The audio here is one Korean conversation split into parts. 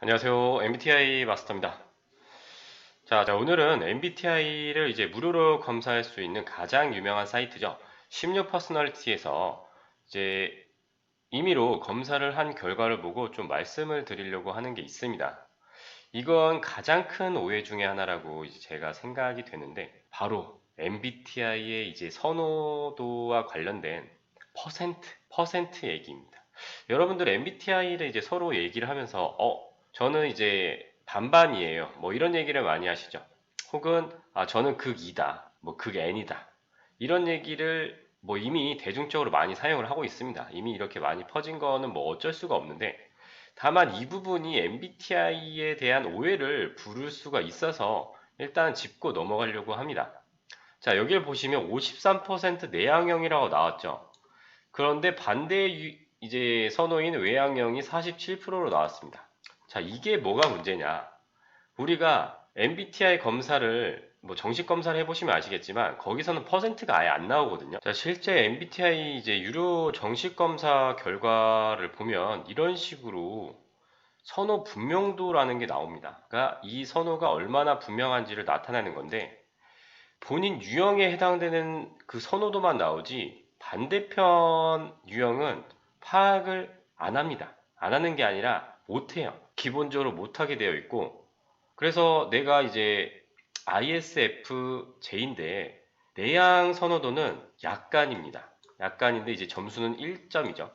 안녕하세요. MBTI 마스터입니다. 자, 오늘은 MBTI를 이제 무료로 검사할 수 있는 가장 유명한 사이트죠. 16 퍼스널리티에서 이제 임의로 검사를 한 결과를 보고 좀 말씀을 드리려고 하는 게 있습니다. 이건 가장 큰 오해 중에 하나라고 이제 제가 생각이 되는데, 바로 MBTI의 이제 선호도와 관련된 퍼센트 얘기입니다. 여러분들 MBTI를 이제 서로 얘기를 하면서, 저는 이제 반반이에요. 뭐 이런 얘기를 많이 하시죠. 혹은, 저는 극 E다. 뭐 극 N이다. 이런 얘기를 뭐 이미 대중적으로 많이 사용을 하고 있습니다. 이미 이렇게 많이 퍼진 거는 뭐 어쩔 수가 없는데, 다만 이 부분이 MBTI에 대한 오해를 부를 수가 있어서 일단 짚고 넘어가려고 합니다. 자, 여기를 보시면 53% 내향형이라고 나왔죠. 그런데 반대 이제 선호인 외향형이 47%로 나왔습니다. 자, 이게 뭐가 문제냐? 우리가 MBTI 검사를 뭐 정식 검사를 해보시면 아시겠지만 거기서는 퍼센트가 아예 안 나오거든요. 자, 실제 MBTI 이제 유료 정식 검사 결과를 보면 이런 식으로 선호 분명도라는 게 나옵니다. 그러니까 이 선호가 얼마나 분명한지를 나타내는 건데 본인 유형에 해당되는 그 선호도만 나오지 반대편 유형은 파악을 안 합니다. 안 하는 게 아니라 못 해요. 기본적으로 못 하게 되어 있고 그래서 내가 이제 ISFJ인데 내향 선호도는 약간입니다. 약간인데 이제 점수는 1점이죠.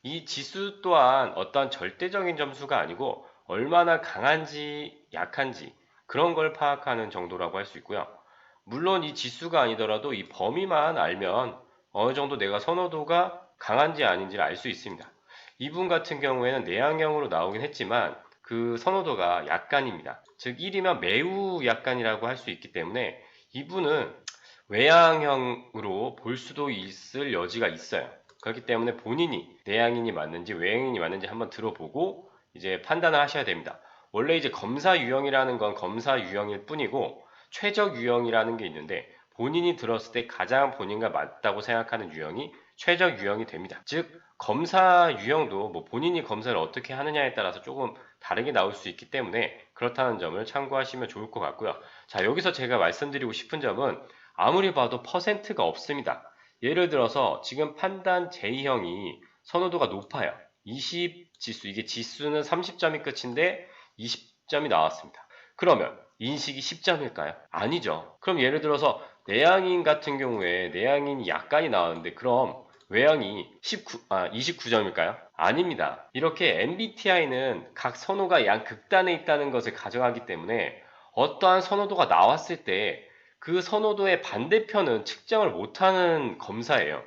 이 지수 또한 어떤 절대적인 점수가 아니고 얼마나 강한지 약한지 그런 걸 파악하는 정도라고 할 수 있고요. 물론 이 지수가 아니더라도 이 범위만 알면 어느 정도 내가 선호도가 강한지 아닌지를 알 수 있습니다. 이분 같은 경우에는 내향형으로 나오긴 했지만 그 선호도가 약간입니다. 즉 1이면 매우 약간이라고 할 수 있기 때문에 이분은 외향형으로 볼 수도 있을 여지가 있어요. 그렇기 때문에 본인이 내향인이 맞는지 외향인이 맞는지 한번 들어보고 이제 판단을 하셔야 됩니다. 원래 이제 검사 유형이라는 건 검사 유형일 뿐이고 최적 유형이라는 게 있는데 본인이 들었을 때 가장 본인과 맞다고 생각하는 유형이 최적 유형이 됩니다. 즉 검사 유형도 뭐 본인이 검사를 어떻게 하느냐에 따라서 조금 다르게 나올 수 있기 때문에 그렇다는 점을 참고하시면 좋을 것 같고요. 자, 여기서 제가 말씀드리고 싶은 점은 아무리 봐도 퍼센트가 없습니다. 예를 들어서 지금 판단 J형이 선호도가 높아요. 20 지수, 이게 지수는 30점이 끝인데 20점이 나왔습니다. 그러면 인식이 10점일까요? 아니죠. 그럼 예를 들어서 내향인 같은 경우에 내향인이 약간이 나왔는데 그럼 외향이 29점일까요? 아닙니다. 이렇게 MBTI는 각 선호가 양극단에 있다는 것을 가정하기 때문에 어떠한 선호도가 나왔을 때 그 선호도의 반대편은 측정을 못하는 검사예요.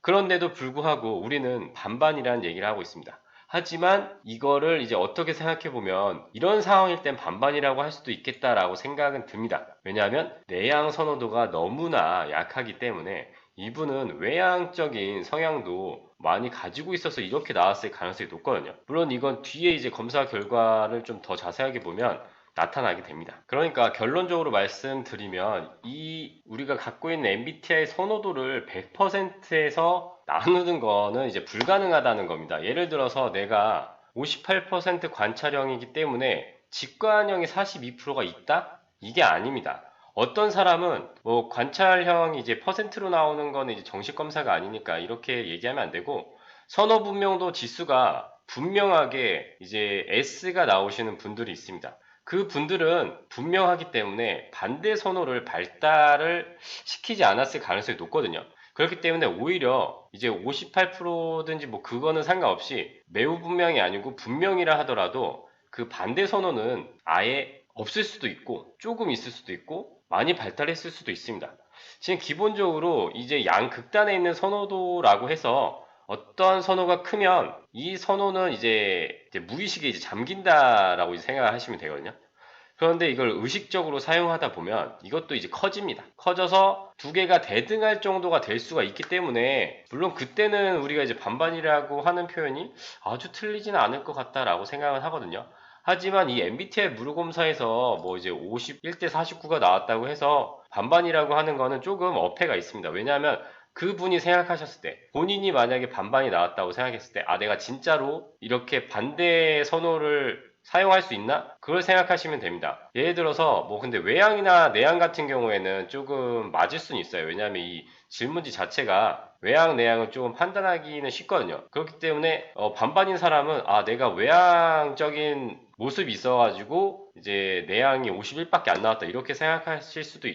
그런데도 불구하고 우리는 반반이라는 얘기를 하고 있습니다. 하지만 이거를 이제 어떻게 생각해 보면 이런 상황일 땐 반반이라고 할 수도 있겠다라고 생각은 듭니다. 왜냐하면 내향 선호도가 너무나 약하기 때문에 이분은 외향적인 성향도 많이 가지고 있어서 이렇게 나왔을 가능성이 높거든요. 물론 이건 뒤에 이제 검사 결과를 좀 더 자세하게 보면 나타나게 됩니다. 그러니까 결론적으로 말씀드리면 이 우리가 갖고 있는 MBTI 선호도를 100%에서 나누는 거는 이제 불가능하다는 겁니다. 예를 들어서 내가 58% 관찰형이기 때문에 직관형이 42%가 있다? 이게 아닙니다. 어떤 사람은 뭐 관찰형 이제 퍼센트로 나오는 거는 이제 정식 검사가 아니니까 이렇게 얘기하면 안 되고 선호 분명도 지수가 분명하게 이제 S가 나오시는 분들이 있습니다. 그 분들은 분명하기 때문에 반대 선호를 발달을 시키지 않았을 가능성이 높거든요. 그렇기 때문에 오히려 이제 58%든지 뭐 그거는 상관없이 매우 분명이 아니고 분명이라 하더라도 그 반대 선호는 아예 없을 수도 있고 조금 있을 수도 있고 많이 발달했을 수도 있습니다. 지금 기본적으로 이제 양극단에 있는 선호도라고 해서 어떠한 선호가 크면 이 선호는 이제 무의식에 이제 잠긴다라고 생각하시면 되거든요. 그런데 이걸 의식적으로 사용하다 보면 이것도 이제 커집니다. 커져서 두 개가 대등할 정도가 될 수가 있기 때문에 물론 그때는 우리가 이제 반반이라고 하는 표현이 아주 틀리지는 않을 것 같다라고 생각을 하거든요. 하지만 이 MBTI 무료검사에서 뭐 이제 51대 49가 나왔다고 해서 반반이라고 하는 거는 조금 어폐가 있습니다. 왜냐하면 그분이 생각하셨을 때 본인이 만약에 반반이 나왔다고 생각했을 때 내가 진짜로 이렇게 반대 선호를 사용할 수 있나? 그걸 생각하시면 됩니다. 예를 들어서 뭐 근데 외향이나 내향 같은 경우에는 조금 맞을 수는 있어요. 왜냐하면 이 질문지 자체가 외향, 내향을 조금 판단하기는 쉽거든요. 그렇기 때문에 반반인 사람은 아 내가 외향적인 모습이 있어가지고 이제 내향이 51밖에 안 나왔다 이렇게 생각하실 수도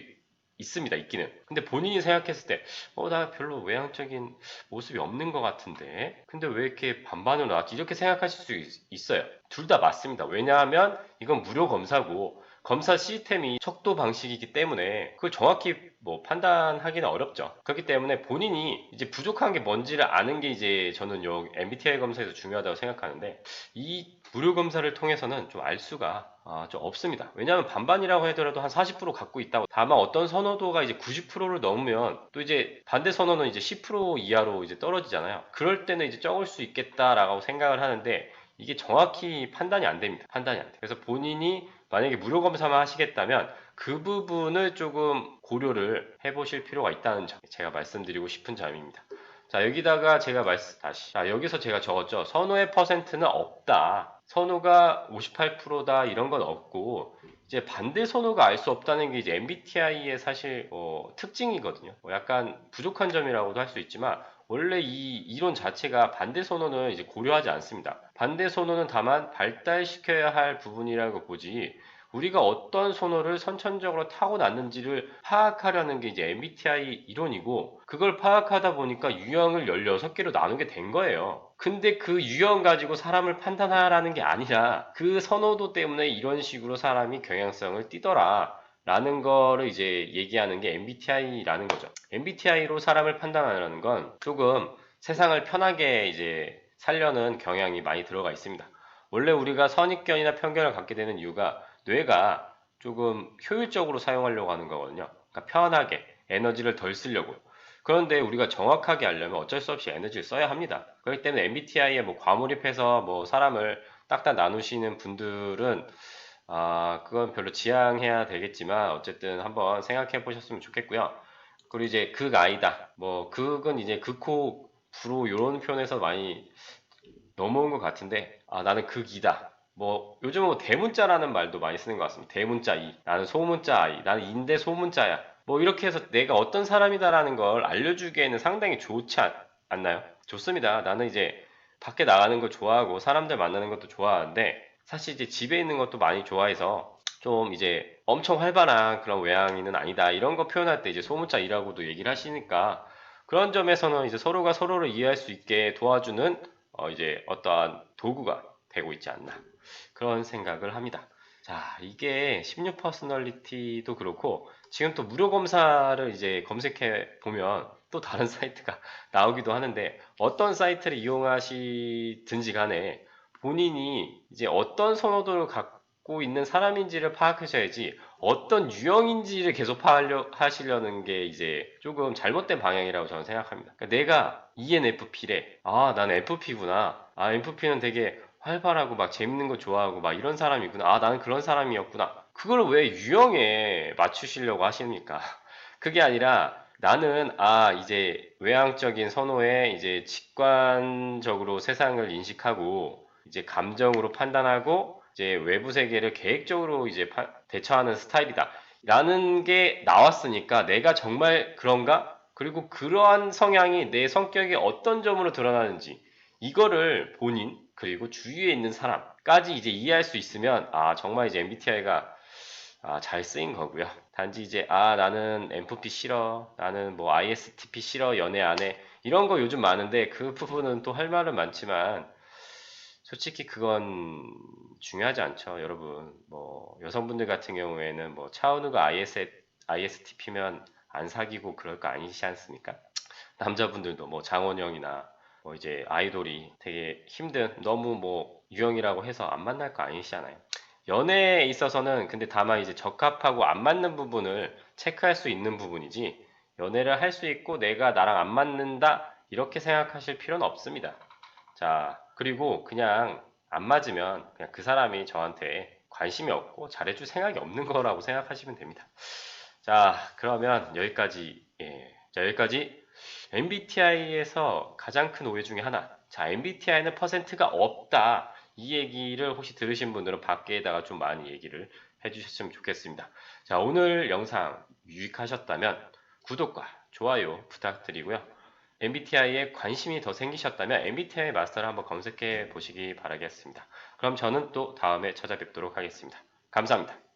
있습니다. 있기는. 근데 본인이 생각했을 때 나 별로 외향적인 모습이 없는 것 같은데 근데 왜 이렇게 반반으로 나왔지? 이렇게 생각하실 수 있어요. 둘 다 맞습니다. 왜냐하면 이건 무료 검사고 검사 시스템이 척도 방식이기 때문에 그걸 정확히 뭐 판단하기는 어렵죠. 그렇기 때문에 본인이 이제 부족한 게 뭔지를 아는 게 이제 저는 요 MBTI 검사에서 중요하다고 생각하는데 이 무료 검사를 통해서는 좀 알 수가 좀 없습니다. 왜냐하면 반반이라고 하더라도 한 40% 갖고 있다고. 다만 어떤 선호도가 이제 90%를 넘으면 또 이제 반대 선호는 이제 10% 이하로 이제 떨어지잖아요. 그럴 때는 이제 적을 수 있겠다라고 생각을 하는데 이게 정확히 판단이 안 됩니다. 판단이 안 돼. 그래서 본인이 만약에 무료 검사만 하시겠다면 그 부분을 조금 고려를 해보실 필요가 있다는 점 제가 말씀드리고 싶은 점입니다. 자 여기다가 제가 다시 여기서 제가 적었죠. 선호의 퍼센트는 없다. 선호가 58%다 이런 건 없고 이제 반대 선호가 알 수 없다는 게 이제 MBTI의 사실 특징이거든요. 약간 부족한 점이라고도 할 수 있지만 원래 이 이론 자체가 반대 선호는 이제 고려하지 않습니다. 반대 선호는 다만 발달시켜야 할 부분이라고 보지 우리가 어떤 선호를 선천적으로 타고났는지를 파악하려는 게 이제 MBTI 이론이고 그걸 파악하다 보니까 유형을 16개로 나누게 된 거예요. 근데 그 유형 가지고 사람을 판단하라는 게 아니라 그 선호도 때문에 이런 식으로 사람이 경향성을 띠더라. 라는 거를 이제 얘기하는 게 MBTI라는 거죠. MBTI로 사람을 판단하는 건 조금 세상을 편하게 이제 살려는 경향이 많이 들어가 있습니다. 원래 우리가 선입견이나 편견을 갖게 되는 이유가 뇌가 조금 효율적으로 사용하려고 하는 거거든요. 그러니까 편하게 에너지를 덜 쓰려고. 그런데 우리가 정확하게 하려면 어쩔 수 없이 에너지를 써야 합니다. 그렇기 때문에 MBTI에 뭐 과몰입해서 뭐 사람을 딱딱 나누시는 분들은 그건 별로 지양해야 되겠지만 어쨌든 한번 생각해 보셨으면 좋겠고요. 그리고 이제 극 아이다. 뭐 극은 이제 극호 불호 이런 표현에서 많이 넘어온 것 같은데 나는 극이다. 뭐 요즘은 뭐 대문자라는 말도 많이 쓰는 것 같습니다. 대문자 이, 나는 소문자 아이, 나는 인대 소문자야. 뭐 이렇게 해서 내가 어떤 사람이다라는 걸 알려주기에는 상당히 좋지 않나요? 좋습니다. 나는 이제 밖에 나가는 걸 좋아하고 사람들 만나는 것도 좋아하는데 사실 이제 집에 있는 것도 많이 좋아해서 좀 이제 엄청 활발한 그런 외향인은 아니다. 이런 거 표현할 때 이제 소문자이라고도 얘기를 하시니까 그런 점에서는 이제 서로가 서로를 이해할 수 있게 도와주는 이제 어떠한 도구가 되고 있지 않나 그런 생각을 합니다. 자, 이게 16 퍼스널리티도 그렇고 지금 또 무료 검사를 이제 검색해 보면 또 다른 사이트가 나오기도 하는데 어떤 사이트를 이용하시든지 간에 본인이 이제 어떤 선호도를 갖고 있는 사람인지를 파악하셔야지 어떤 유형인지를 계속 하시려는 게 이제 조금 잘못된 방향이라고 저는 생각합니다. 그러니까 내가 ENFP래. 나는 FP구나. FP는 되게 활발하고 막 재밌는 거 좋아하고 막 이런 사람이구나. 나는 그런 사람이었구나. 그걸 왜 유형에 맞추시려고 하십니까? 그게 아니라 나는 이제 외향적인 선호에 이제 직관적으로 세상을 인식하고 이제 감정으로 판단하고 이제 외부 세계를 계획적으로 이제 대처하는 스타일이다. 라는 게 나왔으니까 내가 정말 그런가? 그리고 그러한 성향이 내 성격의 어떤 점으로 드러나는지 이거를 본인 그리고 주위에 있는 사람까지 이제 이해할 수 있으면 정말 이제 MBTI가 잘 쓰인 거고요. 단지 이제 나는 MFP 싫어, 나는 뭐 ISTP 싫어, 연애 안 해. 이런 거 요즘 많은데 그 부분은 또 할 말은 많지만 솔직히 그건 중요하지 않죠, 여러분. 뭐 여성분들 같은 경우에는 뭐 차은우가 ISTP면 안 사귀고 그럴 거 아니지 않습니까? 남자분들도 뭐 장원영이나 뭐 이제 아이돌이 되게 힘든 너무 뭐 유형이라고 해서 안 만날 거 아니시잖아요. 연애에 있어서는 근데 다만 이제 적합하고 안 맞는 부분을 체크할 수 있는 부분이지 연애를 할 수 있고 내가 나랑 안 맞는다 이렇게 생각하실 필요는 없습니다. 자, 그리고 그냥 안 맞으면 그냥 그 사람이 저한테 관심이 없고 잘해줄 생각이 없는 거라고 생각하시면 됩니다. 자, 그러면 여기까지, 자, 여기까지 MBTI에서 가장 큰 오해 중에 하나. 자, MBTI는 퍼센트가 없다. 이 얘기를 혹시 들으신 분들은 밖에다가 좀 많이 얘기를 해주셨으면 좋겠습니다. 자, 오늘 영상 유익하셨다면 구독과 좋아요 부탁드리고요. MBTI에 관심이 더 생기셨다면 MBTI 마스터를 한번 검색해 보시기 바라겠습니다. 그럼 저는 또 다음에 찾아뵙도록 하겠습니다. 감사합니다.